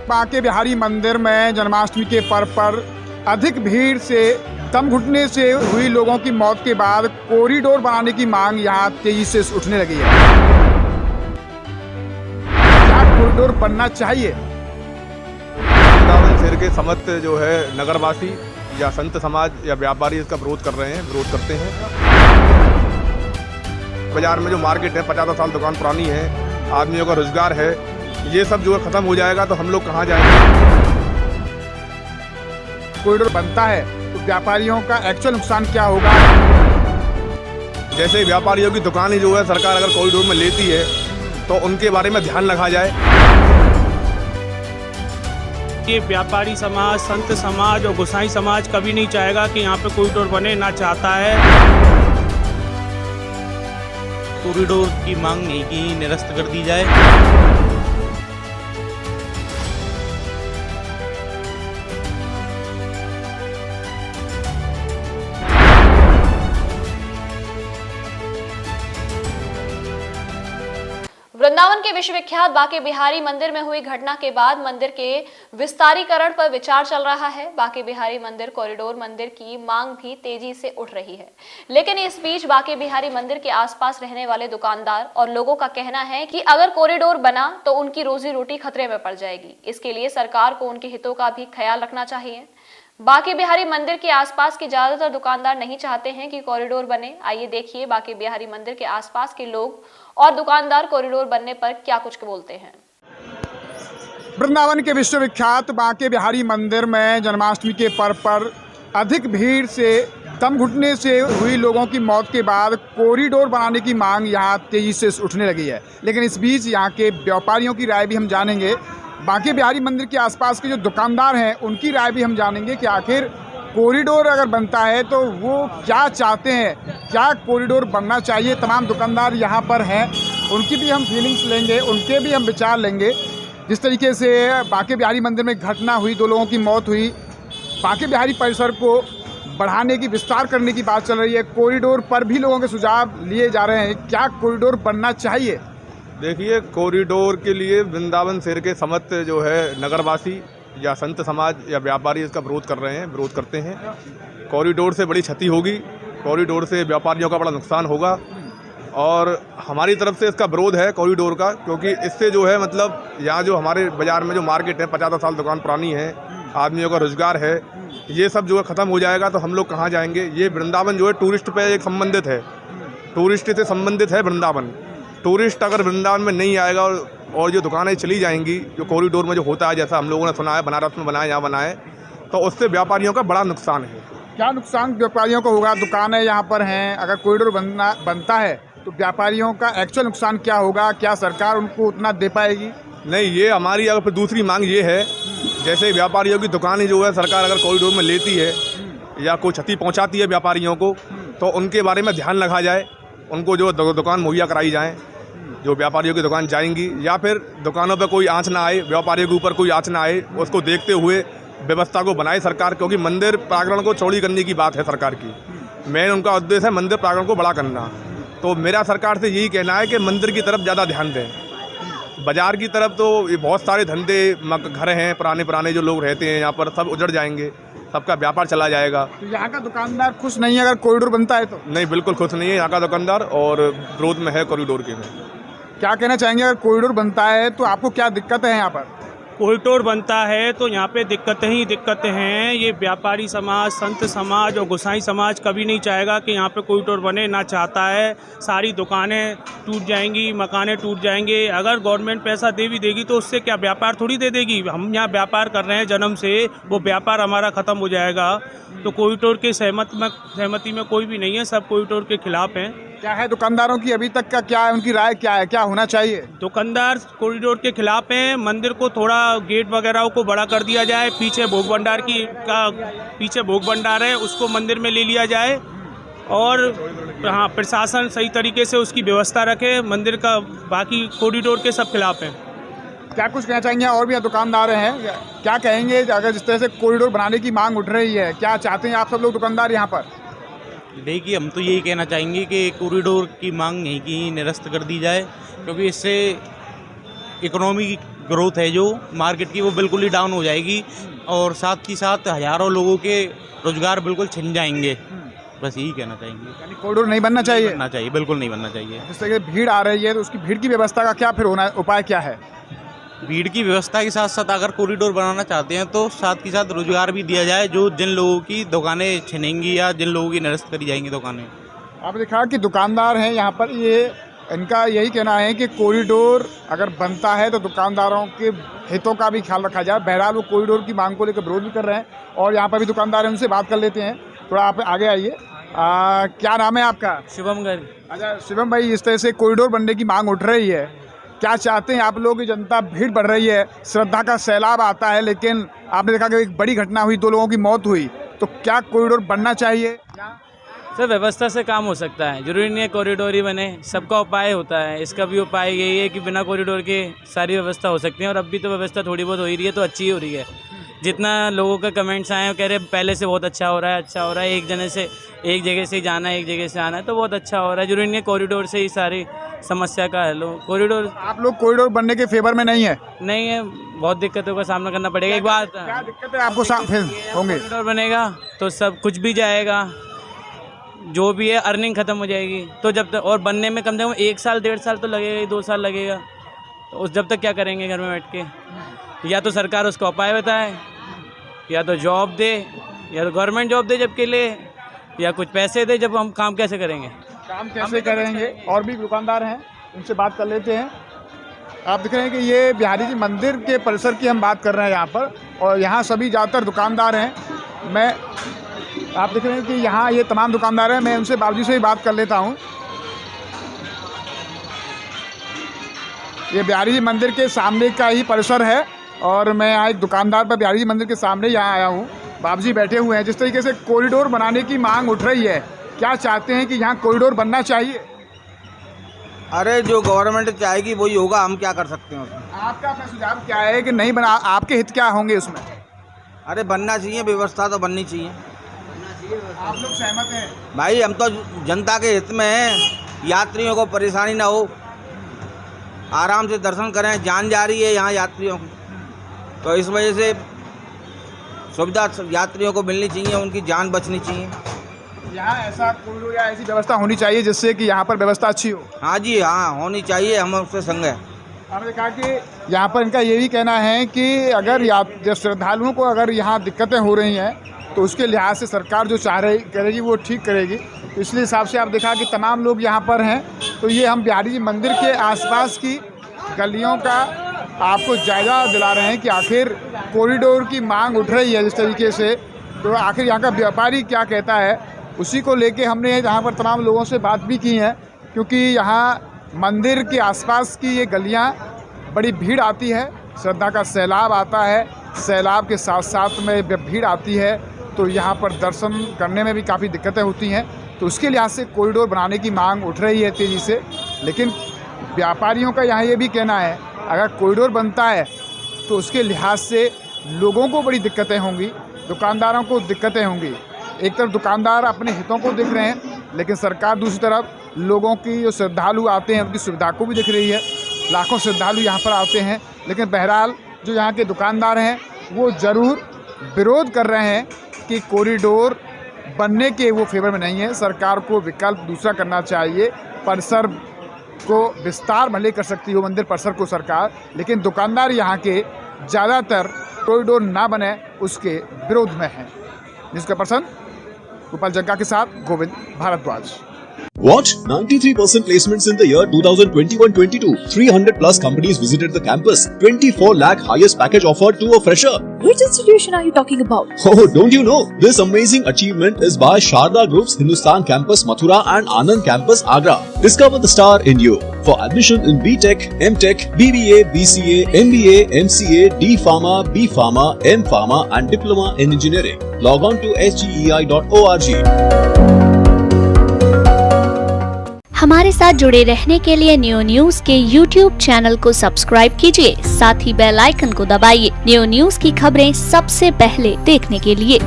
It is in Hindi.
बांके बिहारी मंदिर में जन्माष्टमी के पर्व पर अधिक भीड़ से दम घुटने से हुई लोगों की मौत के बाद कॉरिडोर बनाने की मांग यहां तेजी से उठने लगी है। क्या कॉरिडोर बनना चाहिए? वृंदावन शहर के समस्त जो है नगरवासी या संत समाज या व्यापारी इसका विरोध कर रहे हैं, विरोध करते हैं। बाजार में जो मार्केट है 50 साल दुकान पुरानी है, आदमियों का रोजगार है, ये सब जो है खत्म हो जाएगा तो हम लोग कहाँ जाएंगे? कॉरिडोर बनता है तो व्यापारियों का एक्चुअल नुकसान क्या होगा? जैसे व्यापारियों की दुकानें जो है सरकार अगर कॉरिडोर में लेती है तो उनके बारे में ध्यान रखा जाए। ये व्यापारी समाज, संत समाज और गोसाई समाज कभी नहीं चाहेगा कि यहाँ पे कॉरिडोर बने, ना चाहता है। कॉरिडोर की मांग नहीं की निरस्त कर दी जाए। वृंदावन के विश्वविख्यात बांके बिहारी मंदिर में हुई घटना के बाद मंदिर के विस्तारीकरण पर विचार चल रहा है। बांके बिहारी मंदिर कॉरिडोर मंदिर की मांग भी तेजी से उठ रही है, लेकिन इस बीच बांके बिहारी मंदिर के आसपास रहने वाले दुकानदार और लोगों का कहना है कि अगर कॉरिडोर बना तो उनकी रोजी रोटी खतरे में पड़ जाएगी। इसके लिए सरकार को उनके हितों का भी ख्याल रखना चाहिए। बांके बिहारी मंदिर के आसपास के ज्यादातर दुकानदार नहीं चाहते हैं कि कॉरिडोर बने। आइए देखिए बांके बिहारी मंदिर के आसपास के लोग और दुकानदार कॉरिडोर बनने पर क्या कुछ बोलते हैं। वृंदावन के विश्वविख्यात बांके बिहारी मंदिर में जन्माष्टमी के पर्व पर अधिक भीड़ से दम घुटने से हुई लोगों की मौत के बाद कॉरिडोर बनाने की मांग यहां तेजी से उठने लगी है, लेकिन इस बीच यहां के व्यापारियों की राय भी हम जानेंगे। बांके बिहारी मंदिर के आसपास के जो दुकानदार हैं उनकी राय भी हम जानेंगे कि आखिर कॉरिडोर अगर बनता है तो वो क्या चाहते हैं, क्या कॉरिडोर बनना चाहिए। तमाम दुकानदार यहाँ पर हैं, उनकी भी हम फीलिंग्स लेंगे, उनके भी हम विचार लेंगे। जिस तरीके से बांके बिहारी मंदिर में घटना हुई, 2 लोगों की मौत हुई, बांके बिहारी परिसर को बढ़ाने की, विस्तार करने की बात चल रही है, कॉरिडोर पर भी लोगों के सुझाव लिए जा रहे हैं। क्या कॉरिडोर बनना चाहिए? देखिए, कॉरिडोर के लिए वृंदावन शहर के समस्त जो है नगरवासी या संत समाज या व्यापारी इसका विरोध कर रहे हैं, विरोध करते हैं। कॉरिडोर से बड़ी क्षति होगी, कॉरिडोर से व्यापारियों का बड़ा नुकसान होगा और हमारी तरफ से इसका विरोध है कॉरिडोर का, क्योंकि इससे जो है मतलब यहाँ जो हमारे बाज़ार में जो मार्केट है 50 साल दुकान पुरानी है, आदमियों का रोजगार है, ये सब जो है ख़त्म हो जाएगा तो हम लोग कहाँ जाएंगे? ये वृंदावन जो है टूरिस्ट पे एक संबंधित है, टूरिस्ट से संबंधित है वृंदावन। टूरिस्ट अगर वृंदावन में नहीं आएगा और जो दुकानें चली जाएंगी, जो कॉरिडोर में जो होता है, जैसा हम लोगों ने सुना है बनारस में बनाए, यहाँ बनाए, तो उससे व्यापारियों का बड़ा नुकसान है। क्या नुकसान व्यापारियों को होगा? दुकानें यहाँ पर हैं, अगर कॉरिडोर बनता है तो व्यापारियों का एक्चुअल नुकसान क्या होगा? क्या सरकार उनको उतना दे पाएगी? नहीं, ये हमारी अगर फिर दूसरी मांग ये है, जैसे व्यापारियों की दुकानें जो है सरकार अगर कॉरिडोर में लेती है या कोई क्षति पहुँचाती है व्यापारियों को, तो उनके बारे में ध्यान रखा जाए, उनको जो दुकान मुहैया कराई जाए, जो व्यापारियों की दुकान जाएंगी, या फिर दुकानों पे कोई आँच ना आए, व्यापारियों के ऊपर कोई आँच ना आए, उसको देखते हुए व्यवस्था को बनाए सरकार, क्योंकि मंदिर प्रांगण को चौड़ी करने की बात है सरकार की। मेन उनका उद्देश्य है मंदिर प्रांगण को बड़ा करना। तो मेरा सरकार से यही कहना है कि मंदिर की तरफ ज़्यादा ध्यान दें। बाज़ार की तरफ तो ये बहुत सारे धंधे घर हैं, पुराने जो लोग रहते हैं यहाँ पर, सब उजड़ जाएंगे, सबका व्यापार चला जाएगा। तो यहाँ का दुकानदार खुश नहीं है अगर कॉरिडोर बनता है तो? नहीं, बिल्कुल खुश नहीं है यहाँ का दुकानदार और विरोध में है कॉरिडोर के। में क्या कहना चाहेंगे, अगर कॉरिडोर बनता है तो आपको क्या दिक्कत है यहाँ पर? कॉरिडोर बनता है तो यहाँ पे दिक्कतें ही दिक्कतें हैं। ये व्यापारी समाज, संत समाज और गोसाई समाज कभी नहीं चाहेगा कि यहाँ पे कॉरिडोर बने, ना चाहता है। सारी दुकानें टूट जाएंगी, मकानें टूट जाएंगे। अगर गवर्नमेंट पैसा दे भी देगी तो उससे क्या व्यापार थोड़ी दे देगी? हम यहाँ व्यापार कर रहे हैं जन्म से, वो व्यापार हमारा ख़त्म हो जाएगा। तो कॉरिडोर के सहमति में कोई भी नहीं है, सब कॉरिडोर के खिलाफ हैं। क्या है दुकानदारों की अभी तक का, क्या है उनकी राय, क्या है, क्या होना चाहिए? दुकानदार कॉरिडोर के खिलाफ हैं। मंदिर को थोड़ा गेट वगैरह को बड़ा कर दिया जाए, पीछे भोग भंडार है उसको मंदिर में ले लिया जाए और हाँ, प्रशासन सही तरीके से उसकी व्यवस्था रखे मंदिर का। बाकी कॉरिडोर के सब खिलाफ हैं। क्या कुछ कहना चाहेंगे? और भी दुकानदार हैं, क्या कहेंगे अगर जिस तरह से कॉरिडोर बनाने की मांग उठ रही है, क्या चाहते हैं आप सब लोग दुकानदार यहाँ पर? देखिए, हम तो यही कहना चाहेंगे कि कॉरिडोर की मांग नहीं की निरस्त कर दी जाए, क्योंकि इससे इकोनॉमी ग्रोथ है जो मार्केट की वो बिल्कुल ही डाउन हो जाएगी और साथ ही साथ हज़ारों लोगों के रोजगार बिल्कुल छिन जाएंगे। बस यही कहना चाहेंगे। यानी कॉरिडोर नहीं बनना चाहिए। बनना चाहिए, बिल्कुल नहीं बनना चाहिए। जिस तरह से भीड़ आ रही है तो उसकी भीड़ की व्यवस्था का क्या फिर होना उपाय क्या है? भीड़ की व्यवस्था के साथ साथ अगर कॉरिडोर बनाना चाहते हैं तो साथ के साथ रोजगार भी दिया जाए, जो जिन लोगों की दुकानें छिनेंगी या जिन लोगों की निरस्त करी जाएंगी दुकानें। आपने देखा कि दुकानदार हैं यहाँ पर, ये इनका यही कहना है कि कॉरिडोर अगर बनता है तो दुकानदारों के हितों का भी ख्याल रखा जाए। बहरहाल वो कॉरिडोर की मांग को लेकर विरोध भी कर रहे हैं और यहाँ पर भी दुकानदार हैं, उनसे बात कर लेते हैं। थोड़ा आप आगे आइए। क्या नाम है आपका? शुभम गर्ग। अच्छा शिवम भाई, इस तरह से कॉरिडोर बनने की मांग उठ रही है, क्या चाहते हैं आप लोग? की जनता भीड़ बढ़ रही है, श्रद्धा का सैलाब आता है, लेकिन आपने देखा कि एक बड़ी घटना हुई, 2 लोगों की मौत हुई, तो क्या कॉरिडोर बनना चाहिए? सर व्यवस्था से काम हो सकता है, जरूरी नहीं है कॉरिडोर ही बने, सबका उपाय होता है। इसका भी उपाय यही है कि बिना कॉरिडोर के सारी व्यवस्था हो सकती है और अब भी तो व्यवस्था थोड़ी बहुत हो ही रही है, तो अच्छी ही हो रही है। जितना लोगों का कमेंट्स आए हैं कह रहे पहले से बहुत अच्छा हो रहा है, अच्छा हो रहा है, एक जगह से ही जाना है, एक जगह से आना है, तो बहुत अच्छा हो रहा है। जरूरी नहीं है कॉरिडोर से ही सारी समस्या का हल हो। कॉरिडोर, आप लोग कॉरिडोर बनने के फेवर में नहीं है? नहीं है, बहुत दिक्कतों का सामना करना पड़ेगा। एक बात, क्या दिक्कत है आपको होंगे? कॉरिडोर बनेगा तो सब कुछ भी जाएगा, जो भी है अर्निंग ख़त्म हो जाएगी। तो जब तक, और बनने में कम से कम 1 साल 1.5 साल तो लगेगा ही, 2 साल लगेगा, तो उस जब तक क्या करेंगे घर में बैठ के? या तो सरकार उसका उपाय बताए, या तो जॉब दे, या तो गवर्नमेंट जॉब दे जब के लिए, या कुछ पैसे दे। जब हम काम कैसे करेंगे? काम कैसे करेंगे? और भी दुकानदार हैं, उनसे बात कर लेते हैं। आप देख रहे हैं कि ये बिहारी जी मंदिर के परिसर की हम बात कर रहे हैं यहाँ पर, और यहाँ सभी ज़्यादातर दुकानदार हैं। आप देख रहे हैं कि यहाँ ये तमाम दुकानदार हैं, मैं उनसे बाबूजी से ही बात कर लेता हूँ। ये बिहारी जी मंदिर के सामने का ही परिसर है और मैं यहाँ एक दुकानदार पर बिहारी जी मंदिर के सामने यहाँ आया हूँ। बाबूजी बैठे हुए हैं। जिस तरीके से कॉरिडोर बनाने की मांग उठ रही है, क्या चाहते हैं कि यहाँ कॉरिडोर बनना चाहिए? अरे जो गवर्नमेंट चाहेगी वही होगा, हम क्या कर सकते हैं उसमें। आपका अपना सुझाव क्या है कि नहीं बना? आपके हित क्या होंगे उसमें? अरे बनना चाहिए, व्यवस्था तो बननी चाहिए। आप लोग सहमत हैं? भाई हम तो जनता के हित में हैं, यात्रियों को परेशानी ना हो, आराम से दर्शन करें। जान जा रही है यहाँ यात्रियों की, तो इस वजह से सुविधा यात्रियों को मिलनी चाहिए, उनकी जान बचनी चाहिए। यहाँ ऐसा कॉरिडोर या ऐसी व्यवस्था होनी चाहिए जिससे कि यहाँ पर व्यवस्था अच्छी हो। हाँ जी, हाँ होनी चाहिए, हम उससे संग हैं। आपने कहा कि यहाँ पर इनका ये भी कहना है कि अगर जब श्रद्धालुओं को अगर यहाँ दिक्कतें हो रही हैं तो उसके लिहाज से सरकार जो करेगी वो ठीक करेगी। तो इसलिए हिसाब से आप देखा कि तमाम लोग यहाँ पर हैं। तो ये हम बिहारी जी मंदिर के आसपास की गलियों का आपको जायज़ा दिला रहे हैं कि आखिर कॉरिडोर की मांग उठ रही है जिस तरीके से, तो आखिर यहाँ का व्यापारी क्या कहता है, उसी को लेके हमने यहाँ पर तमाम लोगों से बात भी की है। क्योंकि यहाँ मंदिर के आसपास की ये गलियाँ बड़ी भीड़ आती है, श्रद्धा का सैलाब आता है, सैलाब के साथ साथ में भीड़ आती है, तो यहाँ पर दर्शन करने में भी काफ़ी दिक्कतें होती हैं। तो उसके लिहाज से कॉरिडोर बनाने की मांग उठ रही है तेज़ी से। लेकिन व्यापारियों का यहाँ ये भी कहना है अगर कॉरिडोर बनता है तो उसके लिहाज से लोगों को बड़ी दिक्कतें होंगी, दुकानदारों को दिक्कतें होंगी। एक तरफ दुकानदार अपने हितों को देख रहे हैं, लेकिन सरकार दूसरी तरफ लोगों की जो श्रद्धालु आते हैं उनकी सुविधा को भी देख रही है। लाखों श्रद्धालु यहाँ पर आते हैं, लेकिन बहरहाल जो यहाँ के दुकानदार हैं वो ज़रूर विरोध कर रहे हैं कि कॉरिडोर बनने के वो फेवर में नहीं है। सरकार को विकल्प दूसरा करना चाहिए। परिसर को विस्तार भले कर सकती हो मंदिर परिसर को सरकार, लेकिन दुकानदार यहाँ के ज़्यादातर कॉरिडोर ना बने उसके विरोध में हैं। जिसका पर्सन गोपाल जग्गा के साथ Govind Bhardwaj. What? 93% placements in the year 2021-22. 300 plus companies visited the campus. 24 lakh highest package offered to a fresher. Which institution are you talking about? Oh, don't you know? This amazing achievement is by Sharda Group's Hindustan Campus Mathura and Anand Campus Agra. Discover the star in you. For admission in BTech, MTech, BBA, BCA, MBA, MCA, D Pharma, B Pharma, M Pharma and Diploma in Engineering. Log on to sgei.org. हमारे साथ जुड़े रहने के लिए न्यू न्यूज के YouTube चैनल को सब्सक्राइब कीजिए, साथ ही बेल आइकन को दबाइए न्यू न्यूज की खबरें सबसे पहले देखने के लिए।